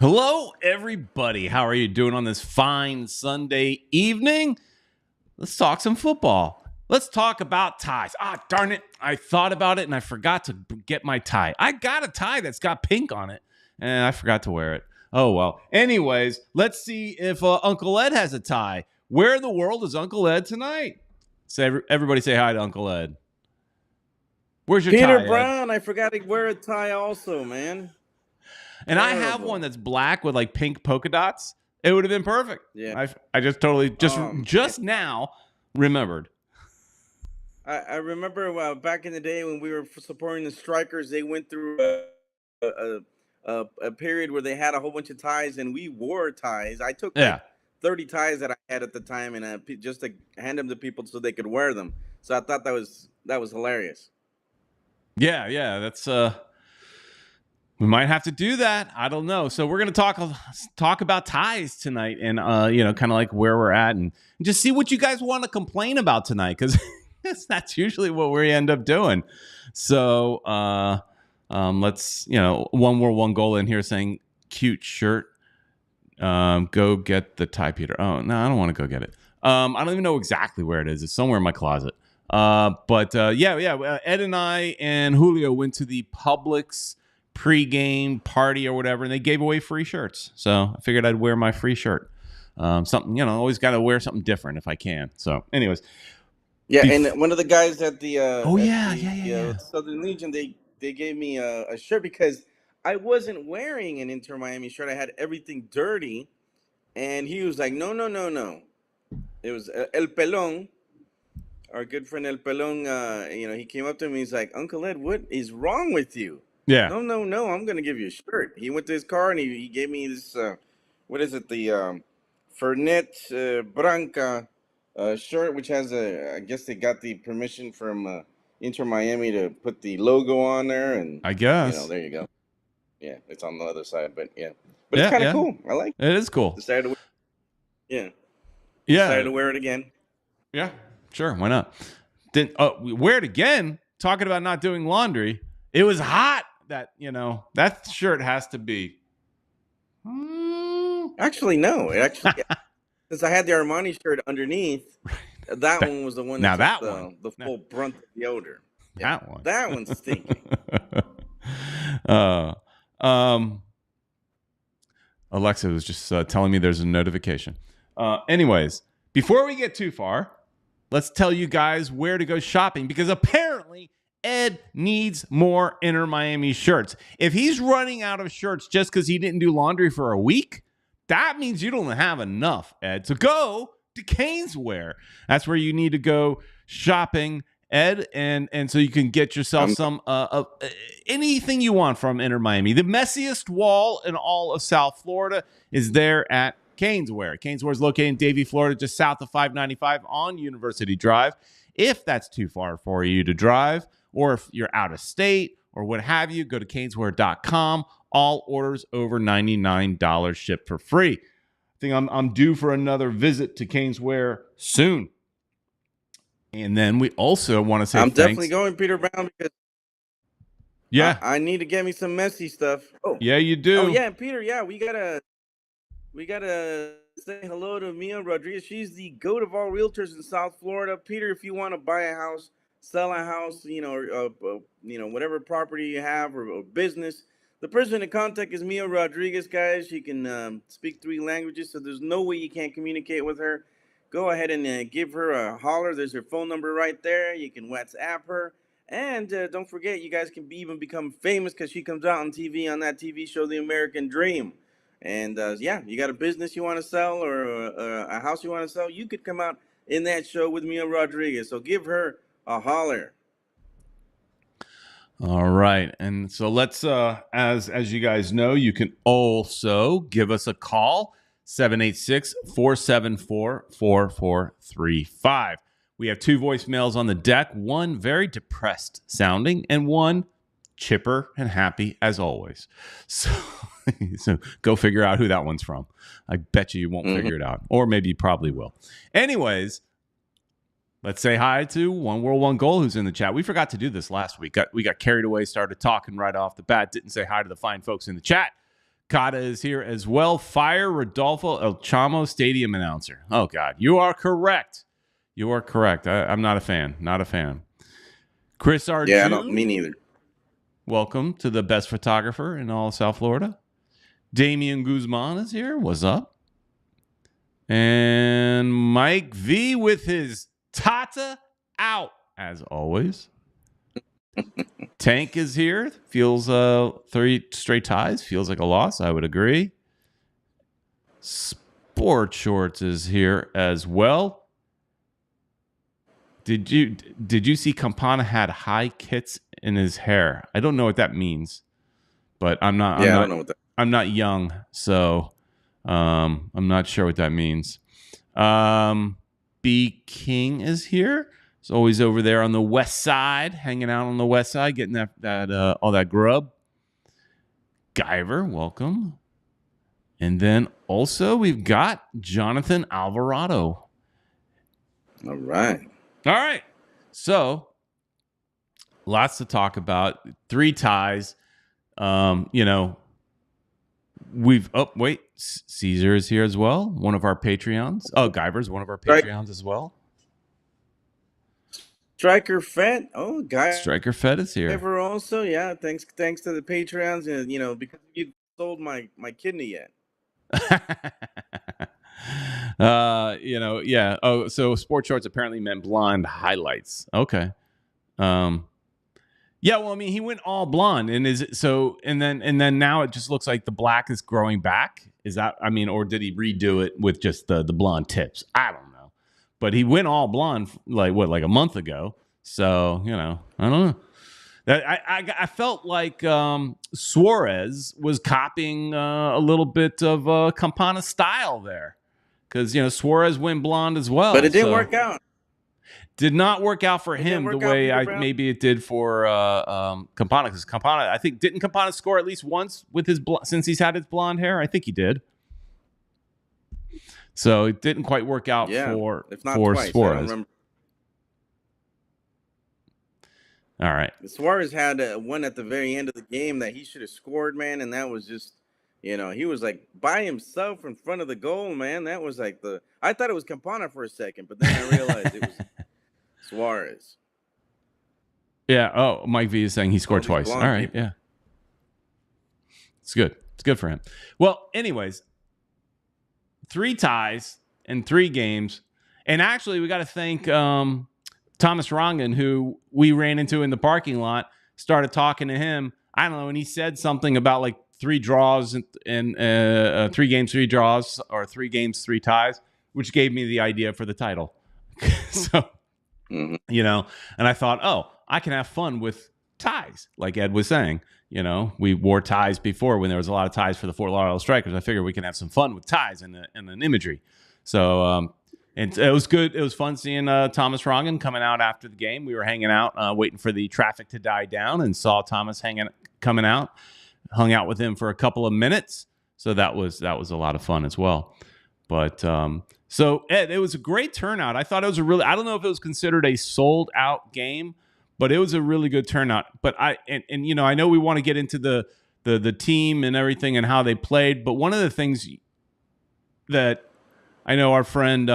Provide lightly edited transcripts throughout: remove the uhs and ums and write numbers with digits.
Hello, everybody. How are you doing on this fine Sunday evening? Let's talk some football. Let's talk about ties. Ah, darn it. I thought about it and I forgot to get my tie. I got a tie that's got pink on it and I forgot to wear it. Oh, well. Anyways, let's see if Uncle Ed has a tie. Where in the world is Uncle Ed tonight? Everybody say hi to Uncle Ed. Where's your Peter tie, Brown, I forgot to wear a tie also, man. And I have one that's black with like pink polka dots. It would have been perfect. Yeah. I just totally now remembered. I remember back in the day when we were supporting the Strikers, they went through a period where they had a whole bunch of ties, and we wore ties. I took like 30 ties that I had at the time, and just to hand them to people so they could wear them. So I thought that was hilarious. Yeah, that's we might have to do that. I don't know. So we're going to talk about ties tonight, and kind of like where we're at, and just see what you guys want to complain about tonight, because that's usually what we end up doing. So let's one more one goal in here saying cute shirt. Go get the tie, Peter. Oh no, I don't want to go get it. I don't even know exactly where it is. It's somewhere in my closet. But Ed and I and Julio went to the Publix pre-game party or whatever, and they gave away free shirts. So I figured I'd wear my free shirt. Something, always got to wear something different if I can. So anyways. Yeah, and one of the guys at the Southern Legion, they gave me a shirt because I wasn't wearing an Inter Miami shirt. I had everything dirty, and he was like, no. It was El Pelón, our good friend El Pelón. He came up to me. He's like, Uncle Ed, what is wrong with you? Yeah. No. I'm gonna give you a shirt. He went to his car and he gave me this. What is it? The Fernet Branca shirt, which has I guess they got the permission from Inter Miami to put the logo on there, and I guess there you go. Yeah, it's on the other side, but it's kind of cool. I like it. It is cool. Decided to wear it again. Yeah, sure. Why not? Didn't wear it again? Talking about not doing laundry. It was hot. That shirt has to be. Actually, no. Since I had the Armani shirt underneath, that one was the one that took the full brunt of the odor. That one. That one's stinking. Alexa was just telling me there's a notification. Anyways, before we get too far, let's tell you guys where to go shopping, because apparently Ed needs more Inter Miami shirts. If he's running out of shirts just because he didn't do laundry for a week, that means you don't have enough, Ed. So go to Caneswear. That's where you need to go shopping, Ed, and so you can get yourself some anything you want from Inter Miami. The messiest wall in all of South Florida is there at Caneswear. Caneswear is located in Davie, Florida, just south of 595 on University Drive. If that's too far for you to drive, or if you're out of state or what have you, go to caneswear.com. All orders over $99 shipped for free. I think I'm due for another visit to Caneswear soon. And then we also want to say thanks. Definitely going, Peter Brown, because I need to get me some Messi stuff. Oh yeah, you do. Oh yeah, and Peter, we gotta say hello to Mia Rodrigues. She's the goat of all realtors in South Florida. Peter, if you want to buy a house, sell a house, whatever property you have or business, the person to contact is Mia Rodrigues, guys. She can speak 3 languages, so there's no way you can't communicate with her. Go ahead and give her a holler. There's her phone number right there. You can WhatsApp her. And don't forget, you guys can even become famous because she comes out on TV on that TV show, The American Dream. And you got a business you want to sell or a house you want to sell, you could come out in that show with Mia Rodrigues. So give her a holler. All right. And so let's, as you guys know, you can also give us a call, 786-474-4435. We have 2 voicemails on the deck, one very depressed sounding and one chipper and happy as always. So go figure out who that one's from. I bet you won't figure it out, or maybe you probably will. Anyways, let's say hi to One World, One Goal, who's in the chat. We forgot to do this last week. We got carried away, started talking right off the bat, didn't say hi to the fine folks in the chat. Kata is here as well. Fire Rodolfo El Chamo, stadium announcer. Oh, God. You are correct. You are correct. I'm not a fan. Not a fan. Chris Arju. Yeah, me neither. Welcome to the best photographer in all of South Florida. Damian Guzman is here. What's up? And Mike V with his Tata out, as always. Tank is here. Feels 3 straight ties. Feels like a loss. I would agree. Sport Shorts is here as well. Did you see Campana had high kits in his hair? I don't know what that means, but I don't know what that. I'm not young, so I'm not sure what that means. B King is here. He's always over there on the west side, hanging out on the west side, getting that all that grub. Guyver, welcome. And then also we've got Jonathan Alvarado. All right. So lots to talk about. 3 ties. Caesar is here as well. One of our Patreons. Oh, Guyver's one of our Patreons as well. Striker Fett. Oh, guy. Striker Fett is here. Guyver also. Yeah. Thanks to the Patreons. And, because you sold my kidney yet. Yeah. Oh, so Sport Shorts apparently meant blonde highlights. Okay. Yeah, well, I mean, he went all blonde, and then now it just looks like the black is growing back. Is that? I mean, or did he redo it with just the blonde tips? I don't know, but he went all blonde like a month ago. So I don't know. I felt like Suarez was copying a little bit of Campana style there, because Suarez went blonde as well, but it didn't work out. Did not work out for him the way maybe it did for Campana. Because Campana, I think, didn't Campana score at least once with his since he's had his blonde hair? I think he did. So it didn't quite work out for twice, Suarez. All right. Suarez had one at the very end of the game that he should have scored, man, and that was just, he was like by himself in front of the goal, man. That was like I thought it was Campana for a second, but then I realized it was Suarez. Yeah. Oh, Mike V is saying he scored twice. All right. People. Yeah. It's good. It's good for him. Well, anyways, 3 ties in 3 games. And actually, we got to thank Thomas Rongan, who we ran into in the parking lot, started talking to him. I don't know. And he said something about like 3 draws and 3 games, 3 draws, or 3 games, 3 ties, which gave me the idea for the title. So. And I thought, I can have fun with ties, like Ed was saying. We wore ties before when there was a lot of ties for the Fort Lauderdale Strikers. I figured we can have some fun with ties and an imagery. So and it was good. It was fun seeing Thomas Rongan coming out after the game. We were hanging out, waiting for the traffic to die down, and saw Thomas coming out. Hung out with him for a couple of minutes. So that was a lot of fun as well. But so, Ed, it was a great turnout. I thought it was I don't know if it was considered a sold out game, but it was a really good turnout. But I know we want to get into the team and everything and how they played. But one of the things that I know our friend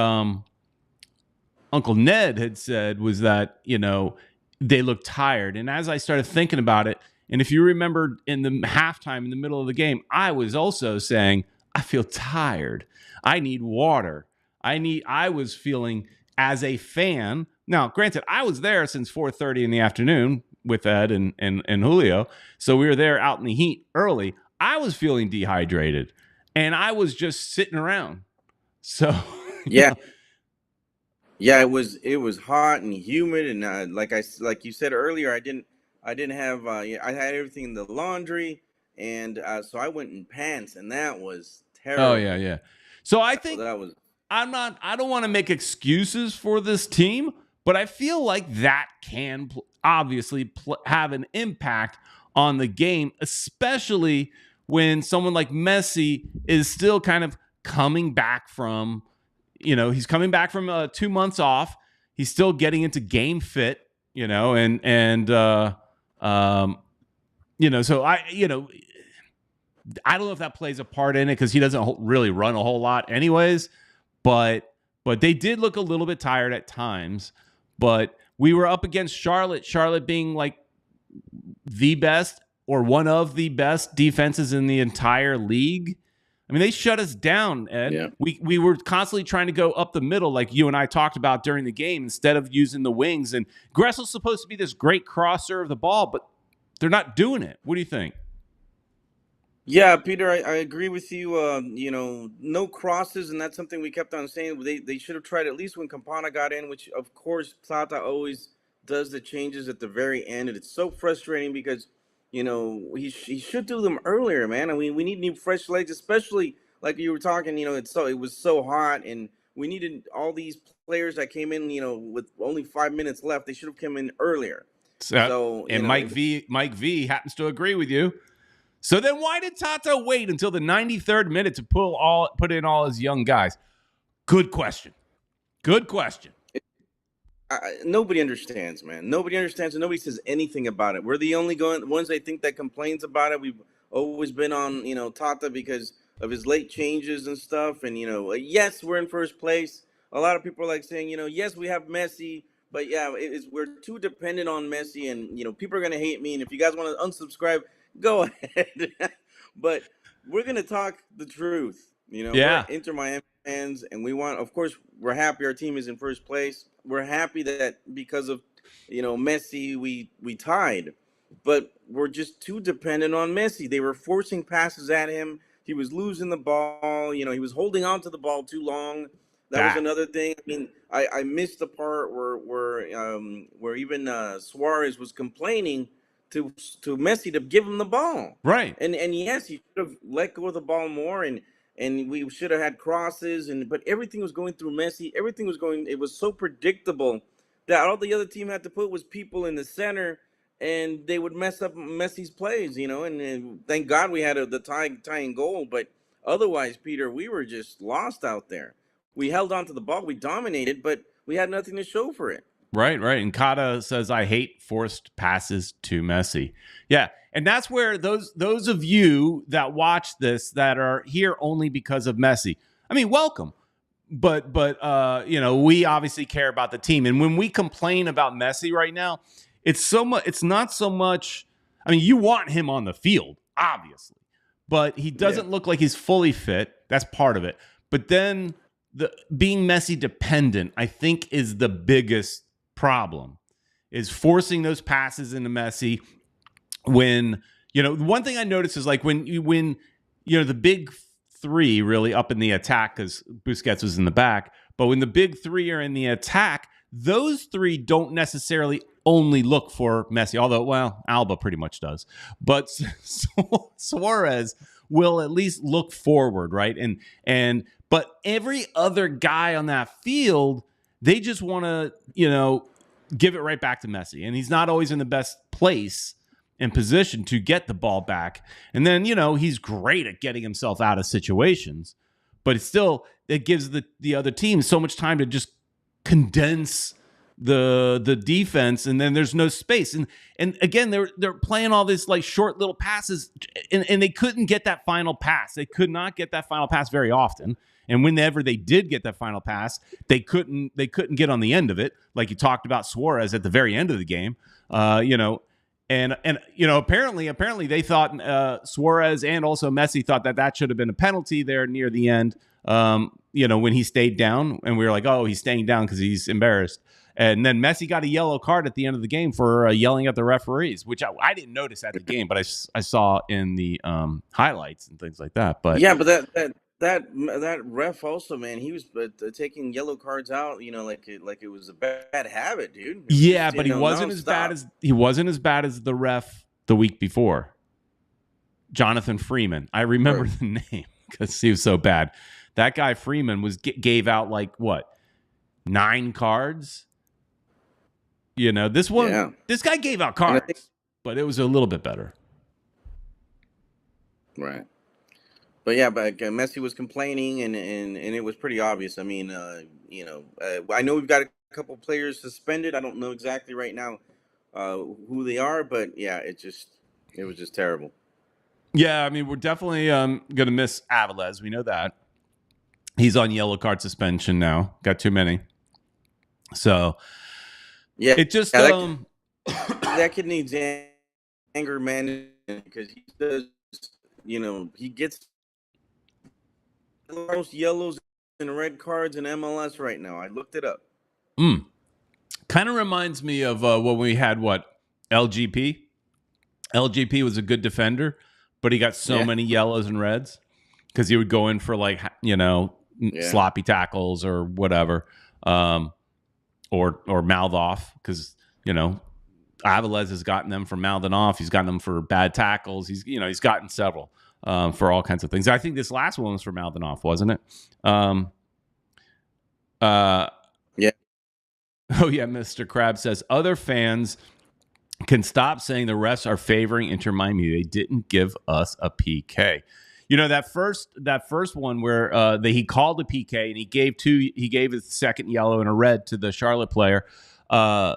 Uncle Ned had said was that, they looked tired. And as I started thinking about it, and if you remember in the halftime, in the middle of the game, I was also saying, I feel tired. I need water. I was feeling as a fan. Now, granted, I was there since 4:30 in the afternoon with Ed and Julio. So we were there out in the heat early. I was feeling dehydrated and I was just sitting around. So yeah. Yeah, it was hot and humid, and like you said earlier, I didn't have I had everything in the laundry, and so I went in pants, and that was terrible. Oh yeah. So I think I don't want to make excuses for this team, but I feel like that can obviously have an impact on the game, especially when someone like Messi is still kind of coming back from, he's coming back from 2 months off. He's still getting into game fit, so I don't know if that plays a part in it because he doesn't really run a whole lot, anyways. But they did look a little bit tired at times. But we were up against Charlotte. Charlotte being like the best or one of the best defenses in the entire league. I mean, they shut us down, Ed. Yeah. We were constantly trying to go up the middle like you and I talked about during the game instead of using the wings. And Gressel's supposed to be this great crosser of the ball, but they're not doing it. What do you think? Yeah, Peter, I agree with you. No crosses, and that's something we kept on saying. They should have tried at least when Campana got in, which of course Tata always does the changes at the very end, and it's so frustrating because he should do them earlier, man. And we need new fresh legs, especially like you were talking. It was so hot, and we needed all these players that came in. With only 5 minutes left, they should have come in earlier. So and Mike V happens to agree with you. So then why did Tata wait until the 93rd minute to put in all his young guys? Good question. Nobody understands, man. Nobody understands, and nobody says anything about it. We're the only ones I think that complains about it. We've always been on, Tata because of his late changes and stuff. And yes, we're in first place. A lot of people are like saying, yes, we have Messi, but yeah, we're too dependent on Messi, and people are gonna hate me. And if you guys want to unsubscribe, go ahead. But we're gonna talk the truth. Yeah. We're Inter Miami fans, and of course, we're happy our team is in first place. We're happy that because of Messi, we tied, but we're just too dependent on Messi. They were forcing passes at him. He was losing the ball. He was holding on to the ball too long. That was another thing. I mean, I missed the part where even Suarez was complaining to Messi to give him the ball. Right. And yes, he should have let go of the ball more, and we should have had crosses, but everything was going through Messi. Everything was going. It was so predictable that all the other team had to put was people in the center, and they would mess up Messi's plays. And thank God we had the tying goal. But otherwise, Peter, we were just lost out there. We held on to the ball, we dominated, but we had nothing to show for it. Right. And Kata says, I hate forced passes to Messi. Yeah. And that's where those of you that watch this that are here only because of Messi, I mean, welcome. But we obviously care about the team. And when we complain about Messi right now, it's not so much, I mean, you want him on the field, obviously, but he doesn't look like he's fully fit. That's part of it. But then being Messi dependent, I think, is the biggest problem, is forcing those passes into Messi. When one thing I noticed is like when the big three really up in the attack, because Busquets was in the back, but when the big three are in the attack, those three don't necessarily only look for Messi, although, well, Alba pretty much does, but Suarez will at least look forward, right? But every other guy on that field, they just want to, give it right back to Messi. And he's not always in the best place and position to get the ball back. And then, he's great at getting himself out of situations. But it gives the other team so much time to just condense the defense, and then there's no space. And again, they're playing all this like short little passes, and they couldn't get that final pass. They could not get that final pass very often. And whenever they did get that final pass, they couldn't get on the end of it, like you talked about Suarez at the very end of the game. And apparently they thought Suarez and also Messi thought that should have been a penalty there near the end. When he stayed down, and we were like, oh, he's staying down because he's embarrassed. And then Messi got a yellow card at the end of the game for yelling at the referees, which I didn't notice at the game, but I saw in the highlights and things like that. But yeah, but that ref also, man, he was taking yellow cards out, like it was a bad habit, dude. Yeah, but he wasn't as bad as the ref the week before, Jonathan Freeman. I remember the name because he was so bad. That guy Freeman gave out like what, 9 cards. This guy gave out cards, but it was a little bit better. Right. But yeah, Messi was complaining, and it was pretty obvious. I mean, I know we've got a couple players suspended. I don't know exactly right now who they are, but yeah, it was just terrible. Yeah, I mean, we're definitely going to miss Aviles. We know that. He's on yellow card suspension now. Got too many. So Yeah, it just that kid needs anger management because he does, he gets the most yellows and red cards in MLS right now. I looked it up. kind of reminds me of when we had LGP. LGP was a good defender, but he got so many yellows and reds because he would go in for sloppy tackles or whatever, or mouth off because Aviles has gotten them for mouthing off. He's gotten them for bad tackles. He's gotten several for all kinds of things. I think this last one was for mouthing off, wasn't it? Yeah. Oh yeah, Mr. Krabs says other fans can stop saying the refs are favoring Inter Miami. They didn't give us a PK. That first one where he called a PK and he gave his second yellow and a red to the Charlotte player. And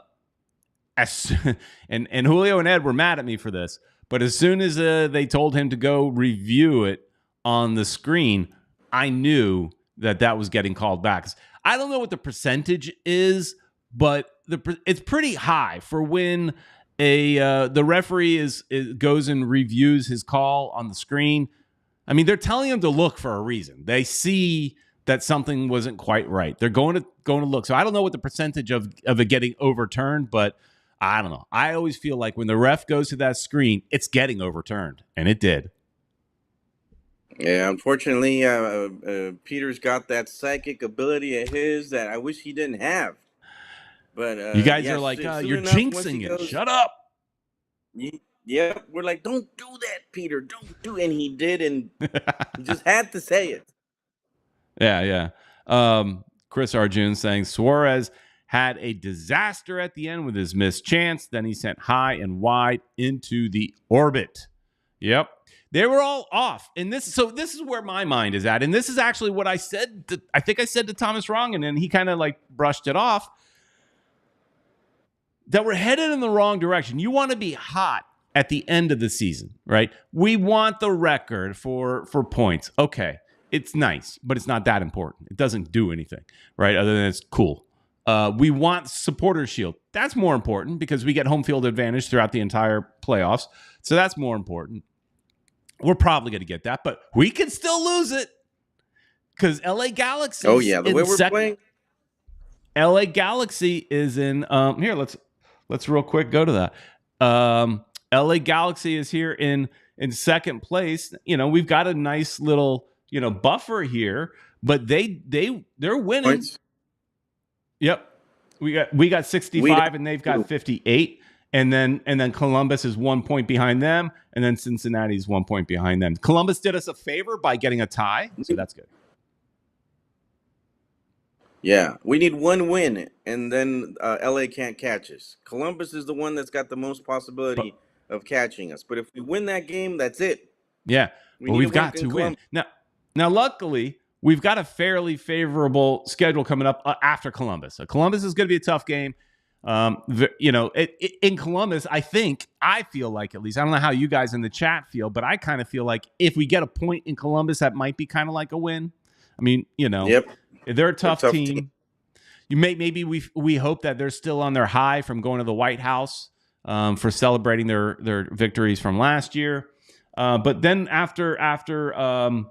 Julio and Ed were mad at me for this, but as soon as they told him to go review it on the screen, I knew that was getting called back. I don't know what the percentage is, but it's pretty high for when the referee goes and reviews his call on the screen. I mean, they're telling him to look for a reason. They see that something wasn't quite right. They're going to look. So I don't know what the percentage of it getting overturned, but I don't know. I always feel like when the ref goes to that screen, it's getting overturned, and it did. Yeah, unfortunately, Peter's got that psychic ability of his that I wish he didn't have. But you guys are like, you're jinxing it. Shut up. Yeah, we're like, don't do that, Peter. Don't do. And he did, and he just had to say it. Yeah. Chris Arjun saying Suarez had a disaster at the end with his missed chance. Then he sent high and wide into the orbit. Yep. They were all off. And this is where my mind is at. And this is actually what I said. I think I said to Thomas Rongen, and he kind of brushed it off. That we're headed in the wrong direction. You want to be hot at the end of the season, right? We want the record for points. Okay. It's nice, but it's not that important. It doesn't do anything, right? Other than it's cool. We want supporter shield. That's more important because we get home field advantage throughout the entire playoffs. So that's more important. We're probably going to get that, but we can still lose it because LA Galaxy. Oh yeah, the way we're playing. LA Galaxy is in. Here, let's real quick go to that. LA Galaxy is here in second place. We've got a nice little buffer here, but they're winning. Points. Yep, we got 65 and they've got 58, and then Columbus is 1 point behind them, and then Cincinnati's 1 point behind them. Columbus did us a favor by getting a tie, so that's good. Yeah, we need one win, and then LA can't catch us. Columbus is the one that's got the most possibility of catching us. But if we win that game, that's it. Yeah, we've got to win. Now, luckily, we've got a fairly favorable schedule coming up after Columbus. Columbus is going to be a tough game. In Columbus, I feel like, at least, I don't know how you guys in the chat feel, but I kind of feel like if we get a point in Columbus, that might be kind of like a win. I mean, Yep. They're a tough team. Maybe we hope that they're still on their high from going to the White House for celebrating their victories from last year. But then after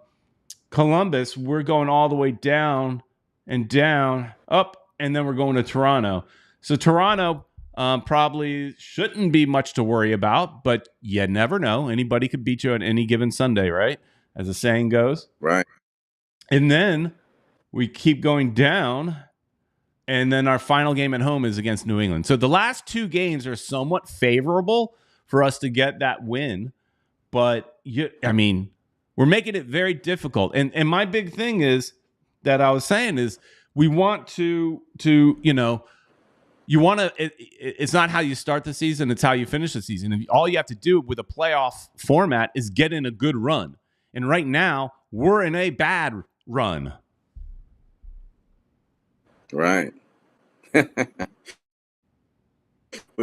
Columbus, we're going all the way down and down, up, and then we're going to Toronto. So Toronto probably shouldn't be much to worry about, but you never know. Anybody could beat you on any given Sunday, right? As the saying goes. Right. And then we keep going down, and then our final game at home is against New England. So the last two games are somewhat favorable for us to get that win, but we're making it very difficult. And my big thing is that I was saying is we want to you want to. It's not how you start the season; it's how you finish the season. And all you have to do with a playoff format is get in a good run. And right now, we're in a bad run. Right. We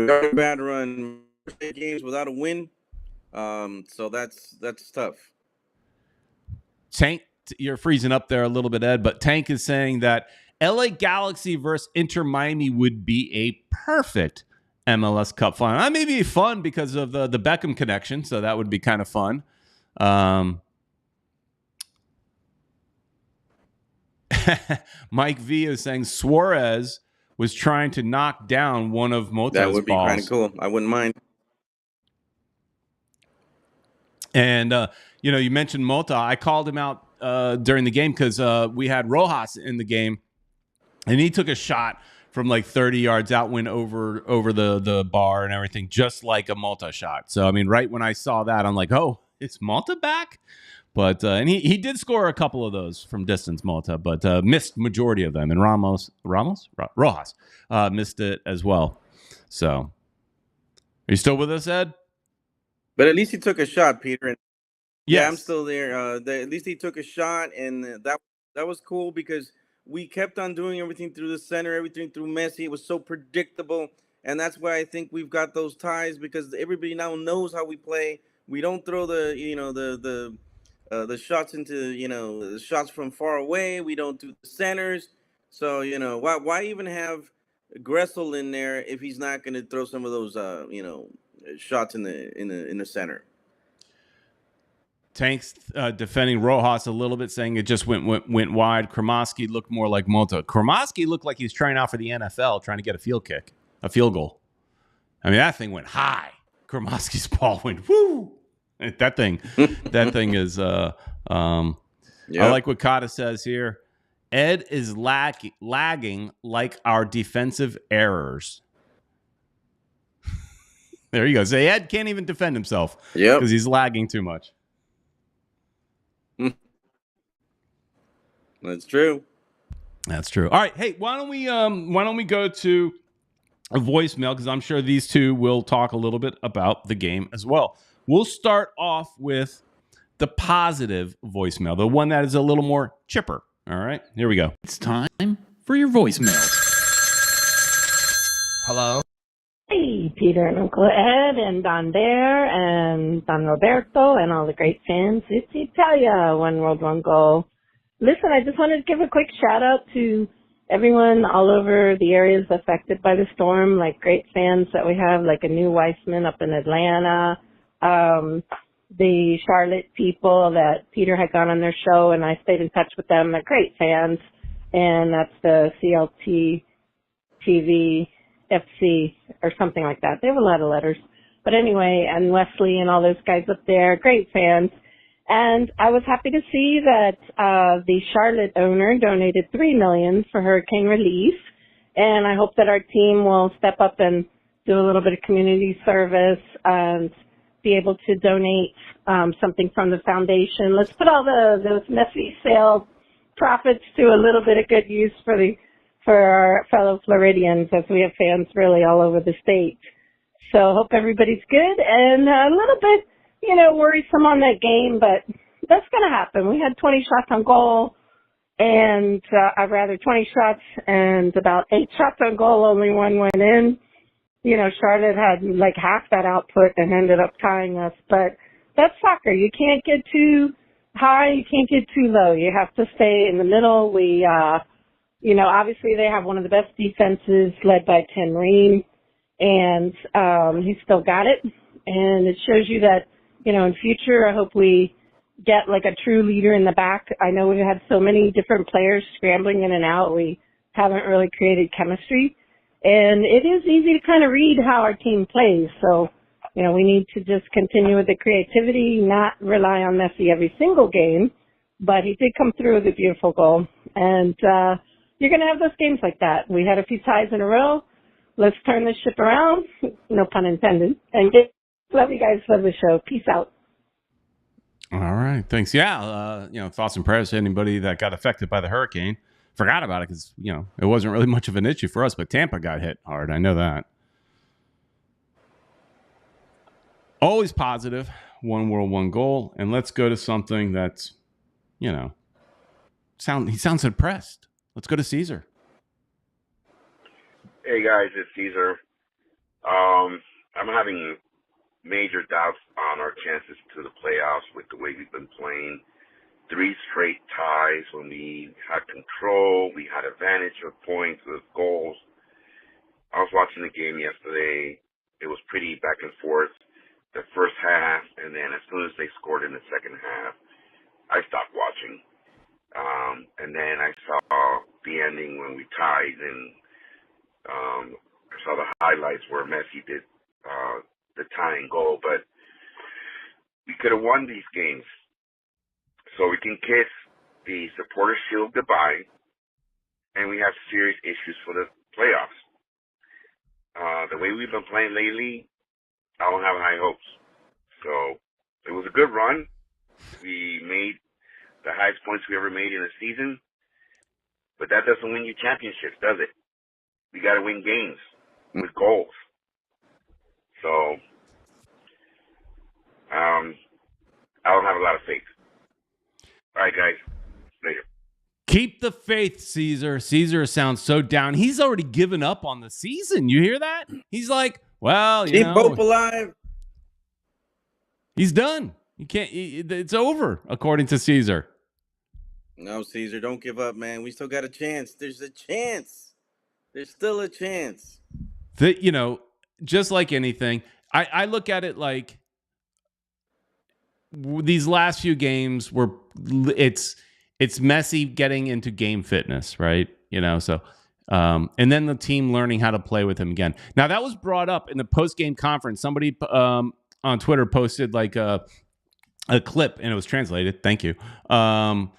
got a bad run. Games without a win. So that's tough. Tank, you're freezing up there a little bit, Ed, but Tank is saying that LA Galaxy versus Inter Miami would be a perfect MLS Cup final. That may be fun because of the Beckham connection, so that would be kind of fun. Mike V is saying Suarez was trying to knock down one of Mota's balls. That would be kind of cool. I wouldn't mind. And, you mentioned Mota. I called him out during the game because we had Rojas in the game, and he took a shot from like 30 yards out, went over the bar and everything, just like a Mota shot. So, I mean, right when I saw that, I'm like, oh, is Mota back? But and he did score a couple of those from distance, Mota, but missed majority of them. And Rojas missed it as well. So, are you still with us, Ed? But at least he took a shot, Peter. And yes. Yeah, I'm still there. At least he took a shot, and that was cool because we kept on doing everything through the center, everything through Messi. It was so predictable, and that's why I think we've got those ties because everybody now knows how we play. We don't throw the shots into the shots from far away. We don't do the centers. So why even have Gressel in there if he's not going to throw some of those shots in the center? Tank's defending Rojas a little bit, saying it just went wide. Kremoski looked more like Mota. Kremoski looked like he's trying out for the NFL, trying to get a field goal. I mean, that thing went high. Kremoski's ball went woo. That thing is. Yep. I like what Kata says here. Ed is lagging like our defensive errors. There you go. Say Ed can't even defend himself. Yeah, because he's lagging too much. That's true. All right. Hey, why don't we go to a voicemail, because I'm sure these two will talk a little bit about the game as well. We'll start off with the positive voicemail, the one that is a little more chipper. All right, here we go. It's time for your voicemail. Hello? Hey, Peter and Uncle Ed and Don Bear and Don Roberto and all the great fans. It's Italia, One World, One Goal. Listen, I just wanted to give a quick shout out to everyone all over the areas affected by the storm, like great fans that we have, like a new Weissman up in Atlanta, the Charlotte people that Peter had gone on their show and I stayed in touch with them. They're great fans. And that's the CLT TV FC or something like that. They have a lot of letters. But anyway, and Wesley and all those guys up there, great fans. And I was happy to see that the Charlotte owner donated $3 million for hurricane relief. And I hope that our team will step up and do a little bit of community service and be able to donate something from the foundation. Let's put all those Messi sale profits to a little bit of good use for our fellow Floridians, as we have fans really all over the state. So hope everybody's good, and a little bit, worrisome on that game, but that's going to happen. We had 20 shots on goal, and 20 shots and about 8 shots on goal, only one went in. Charlotte had like half that output and ended up tying us, but that's soccer. You can't get too high, you can't get too low. You have to stay in the middle. We, obviously they have one of the best defenses led by Tim Ream, and he's still got it. And it shows you that, in future, I hope we get like a true leader in the back. I know we've had so many different players scrambling in and out. We haven't really created chemistry. And it is easy to kind of read how our team plays. So, we need to just continue with the creativity, not rely on Messi every single game. But he did come through with a beautiful goal. And you're going to have those games like that. We had a few ties in a row. Let's turn this ship around. No pun intended. And love you guys. Love the show. Peace out. All right. Thanks. Yeah. Thoughts and prayers to anybody that got affected by the hurricane. Forgot about it because, it wasn't really much of an issue for us, but Tampa got hit hard. I know that. Always positive. One world, one goal. And let's go to something that's, he sounds depressed. Let's go to Caesar. Hey guys, it's Caesar. I'm having major doubts on our chances to the playoffs with the way we've been playing. 3 straight ties when we had control, we had advantage of points, of goals. I was watching the game yesterday. It was pretty back and forth the first half, and then as soon as they scored in the second half, I stopped watching. And then I saw the ending when we tied, and I saw the highlights where Messi did the tying goal. But we could have won these games. So we can kiss the Supporters' Shield goodbye, and we have serious issues for the playoffs. The way we've been playing lately, I don't have high hopes. So it was a good run. We made the highest points we ever made in a season, but that doesn't win you championships, does it? We got to win games with goals. So I don't have a lot of faith. All right, guys. Later. Keep the faith, Caesar. Caesar sounds so down. He's already given up on the season. You hear that? He's like, well, Keep hope alive. He's done. You can't. It's over, according to Caesar. No, Caesar, don't give up, man. We still got a chance. There's a chance. There's still a chance. Just like anything, I look at it like these last few games were it's Messi getting into game fitness, right? So and then the team learning how to play with him again. Now that was brought up in the post-game conference. Somebody on Twitter posted like a clip, and it was translated. Thank you. Of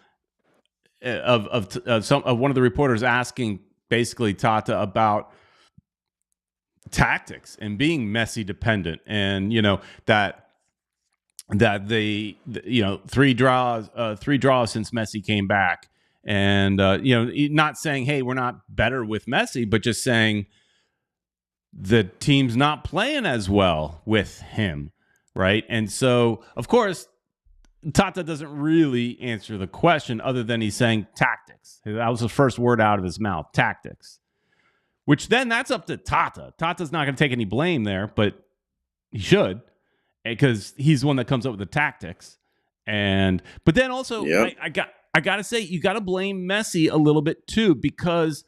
one of the reporters asking basically Tata about tactics and being Messi dependent, and that they 3 draws since Messi came back, and not saying, hey, we're not better with Messi, but just saying the team's not playing as well with him, right? And so of course Tata doesn't really answer the question other than he's saying tactics. That was the first word out of his mouth, tactics. Which then that's up to Tata. Tata's not going to take any blame there, but he should, because he's the one that comes up with the tactics. But then also, yep. I got to say, you got to blame Messi a little bit too, because,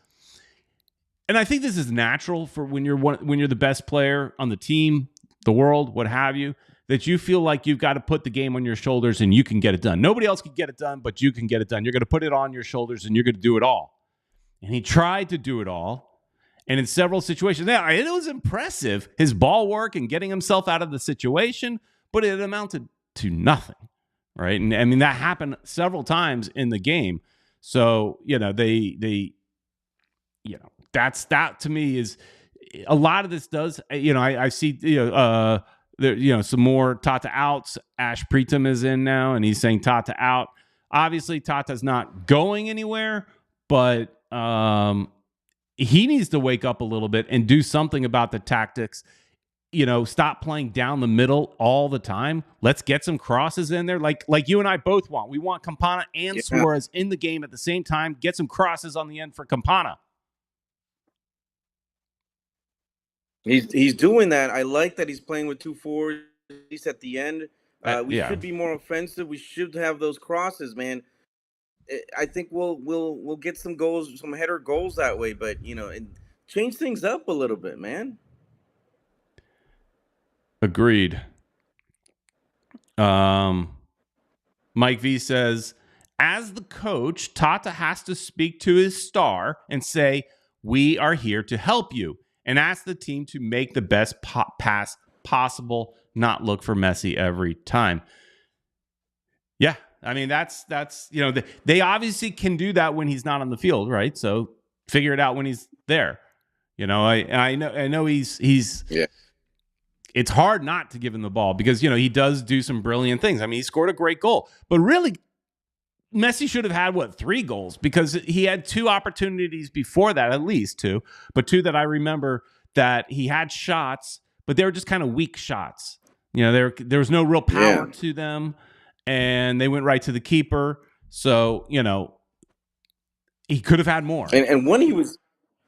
and I think this is natural for when you're the best player on the team, the world, what have you, that you feel like you've got to put the game on your shoulders and you can get it done. Nobody else can get it done, but you can get it done. You're going to put it on your shoulders and you're going to do it all. And he tried to do it all. And in several situations, now it was impressive, his ball work and getting himself out of the situation, but it amounted to nothing, right? And I mean, that happened several times in the game. So, that to me is a lot of this does, I see, there, some more Tata outs. Ash Preetam is in now, and he's saying Tata out. Obviously, Tata's not going anywhere, but he needs to wake up a little bit and do something about the tactics. Stop playing down the middle all the time. Let's get some crosses in there, like you and I both want. We want Campana and Suarez in the game at the same time. Get some crosses on the end for Campana. He's doing that. I like that he's playing with 2 forwards, at least at the end. We should be more offensive. We should have those crosses, man. I think we'll get some goals, some header goals that way, but and change things up a little bit, man. Agreed. Mike V says, as the coach, Tata has to speak to his star and say, we are here to help you, and ask the team to make the best pass possible, not look for Messi every time. Yeah, I mean, that's they obviously can do that when he's not on the field, right? So figure it out when he's there. I know he's it's hard not to give him the ball because he does do some brilliant things. I mean, he scored a great goal, but really Messi should have had 3 goals, because he had 2 opportunities before that, at least 2, but 2 that I remember that he had shots, but they were just kind of weak shots. There was no real power to them, and they went right to the keeper. So he could have had more. And when he was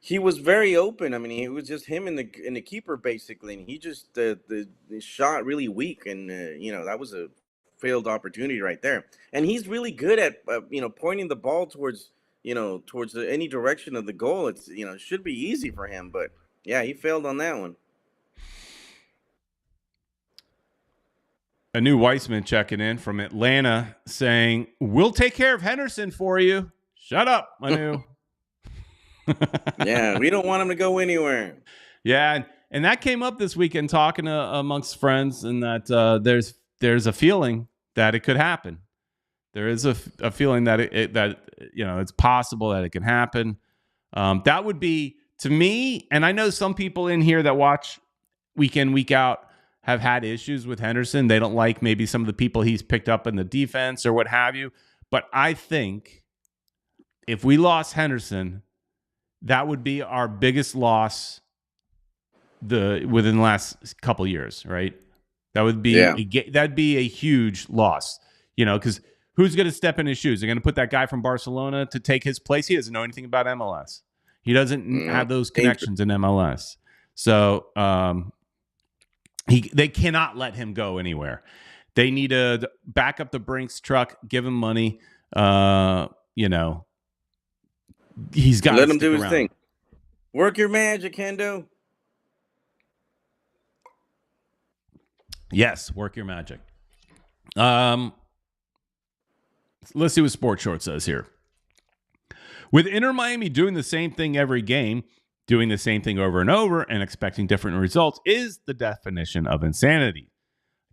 he was very open. I mean, it was just him and the keeper basically, and he just the shot really weak, and that was a failed opportunity right there. And he's really good at pointing the ball towards any direction of the goal. It's it should be easy for him, but yeah, he failed on that one. A new Weissman checking in from Atlanta saying, "We'll take care of Henderson for you." Shut up, Manu. Yeah, we don't want him to go anywhere. Yeah, and that came up this weekend talking amongst friends, and that there's a feeling that it could happen. There is a feeling that it's possible that it can happen. That would be, to me, and I know some people in here that watch week in, week out have had issues with Henderson. They don't like maybe some of the people he's picked up in the defense or what have you. But I think if we lost Henderson, that would be our biggest loss within the last couple years, right? That would be that'd be a huge loss, because who's going to step in his shoes? They're going to put that guy from Barcelona to take his place. He doesn't know anything about MLS. He doesn't have those connections in MLS. So they cannot let him go anywhere. They need to back up the Brinks truck, give him money. He's got to let him do his around. thing. Work your magic, Hendo. Yes, work your magic. Let's see what Sports Short says here. With Inter Miami doing the same thing every game, doing the same thing over and over, and expecting different results is the definition of insanity.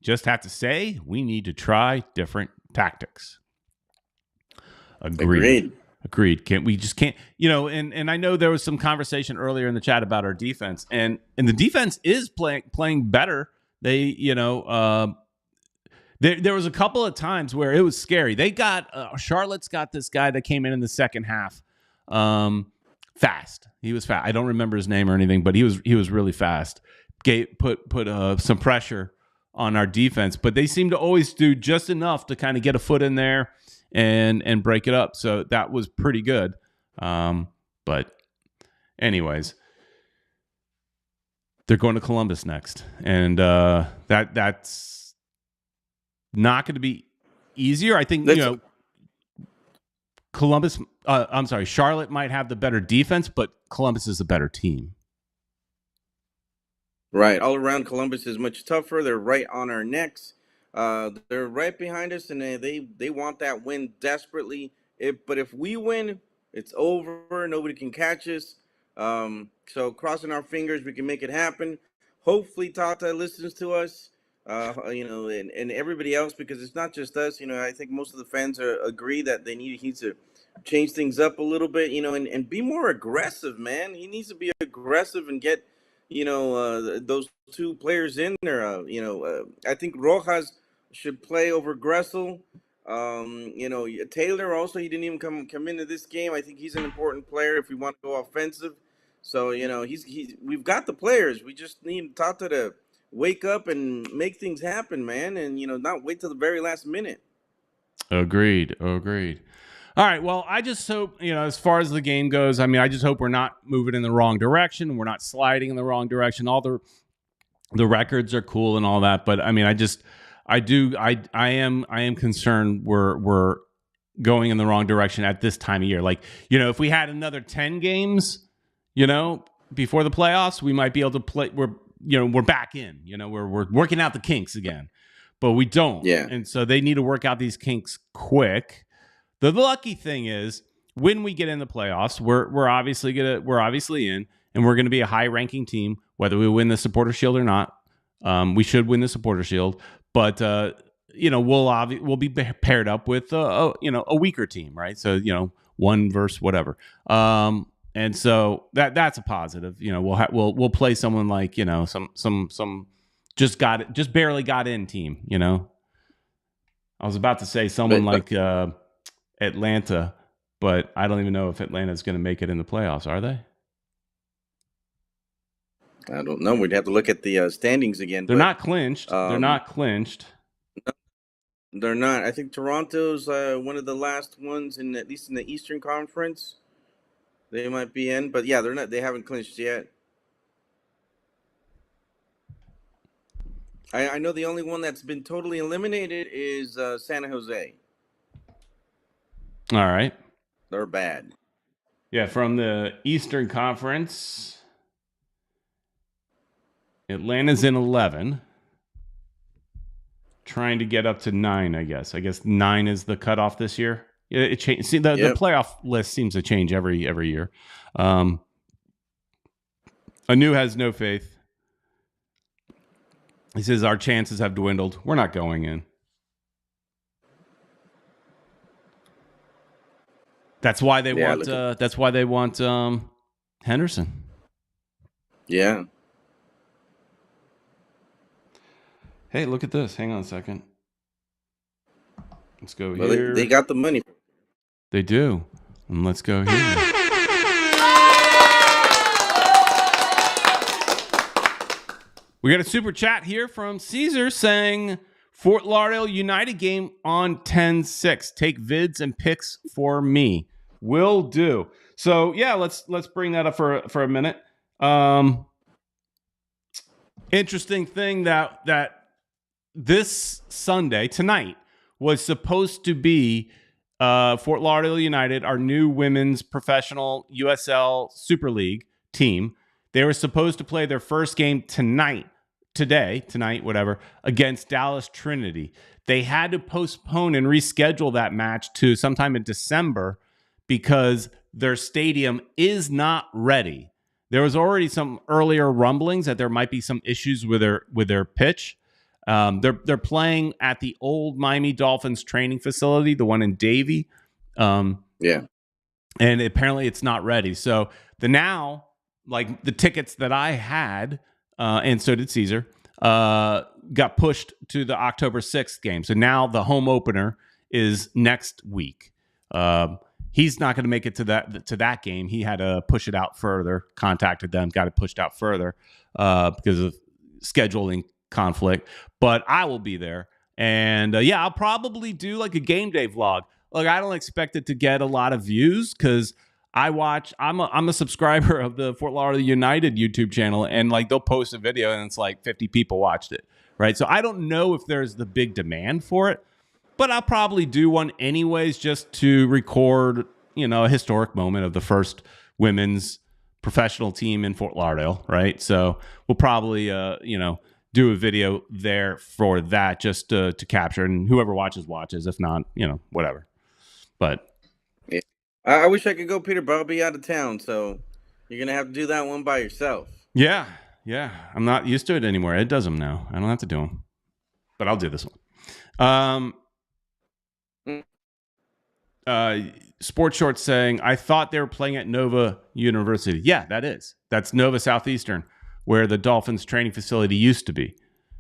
Just have to say, we need to try different tactics. Agreed. We just can't, and I know there was some conversation earlier in the chat about our defense, and the defense is playing better. They, there was a couple of times where it was scary. They got Charlotte's got this guy that came in the second half, fast. He was fast. I don't remember his name or anything, but he was really fast. Put some pressure on our defense, but they seem to always do just enough to kind of get a foot in there and break it up. So that was pretty good. But anyways, they're going to Columbus next, and that's not going to be easier. I think Columbus. Charlotte might have the better defense, but Columbus is a better team. Right, all around Columbus is much tougher. They're right on our necks. They're right behind us, and they want that win desperately. But if we win, it's over. Nobody can catch us. So crossing our fingers, we can make it happen. Hopefully, Tata listens to us. And everybody else, because it's not just us. I think most of the fans agree that he needs to change things up a little bit. And be more aggressive, man. He needs to be aggressive and get those two players in there. I think Rojas should play over Gressel. Taylor also, he didn't even come into this game. I think he's an important player if we want to go offensive. So we've got the players. We just need Tata to wake up and make things happen, man, and not wait till the very last minute. Agreed. All right. Well, I just hope, as far as the game goes, I just hope we're not moving in the wrong direction. We're not sliding in the wrong direction. All the records are cool and all that, but I am concerned we're going in the wrong direction at this time of year. Like, if we had another 10 games, before the playoffs, we might be able to play. We're back in. We're working out the kinks again, but we don't. Yeah. And so they need to work out these kinks quick. The lucky thing is when we get in the playoffs, we're obviously in, and we're going to be a high-ranking team, whether we win the Supporter Shield or not. We should win the Supporter Shield, but we'll be paired up with a weaker team, right? So one versus whatever. And so that's a positive. We'll play someone like some just barely got in team. I was about to say someone like Atlanta, but I don't even know if Atlanta's going to make it in the playoffs. Are they? I don't know. We'd have to look at the standings again. They're not clinched. They're not clinched. They're not. I think Toronto's one of the last ones at least in the Eastern Conference. They might be in, but yeah, they're not. They haven't clinched yet. I know the only one that's been totally eliminated is San Jose. All right. They're bad. Yeah, from the Eastern Conference, Atlanta's in 11. Trying to get up to 9, I guess. I guess 9 is the cutoff this year. It changed. See, the playoff list seems to change every year. Anu has no faith. He says our chances have dwindled. We're not going in. That's why they want. That's why they want Henderson. Yeah. Hey, look at this. Hang on a second. Let's go here. They got the money. They do. And let's go here. We got a super chat here from Caesar saying Fort Lauderdale United game on 10-6. Take vids and pics for me. Will do. So yeah, let's bring that up for a minute. Interesting thing that this Sunday tonight was supposed to be Fort Lauderdale United, our new women's professional USL Super League team. They were supposed to play their first game tonight, against Dallas Trinity. They had to postpone and reschedule that match to sometime in December because their stadium is not ready. There was already some earlier rumblings that there might be some issues with their pitch. They're playing at the old Miami Dolphins training facility, the one in Davie. Yeah. And apparently it's not ready. So the tickets that I had, and so did Caesar, got pushed to the October 6th game. So now the home opener is next week. He's not going to make it to that game. He had to push it out further, contacted them, got it pushed out further because of scheduling conflict. But I will be there. And I'll probably do like a game day vlog. Like, I don't expect it to get a lot of views because I'm a subscriber of the Fort Lauderdale United YouTube channel, and like they'll post a video and it's like 50 people watched it, right? So I don't know if there's the big demand for it, but I'll probably do one anyways just to record, a historic moment of the first women's professional team in Fort Lauderdale, right? So we'll probably, do a video there for that just to capture, and whoever watches. If not, whatever. But yeah. I wish I could go, Peter, but I'll be out of town, so you're going to have to do that one by yourself. Yeah. I'm not used to it anymore. Ed does them now. I don't have to do them. But I'll do this one. Sports Shorts saying, I thought they were playing at Nova University. Yeah, that's Nova Southeastern, where the Dolphins training facility used to be.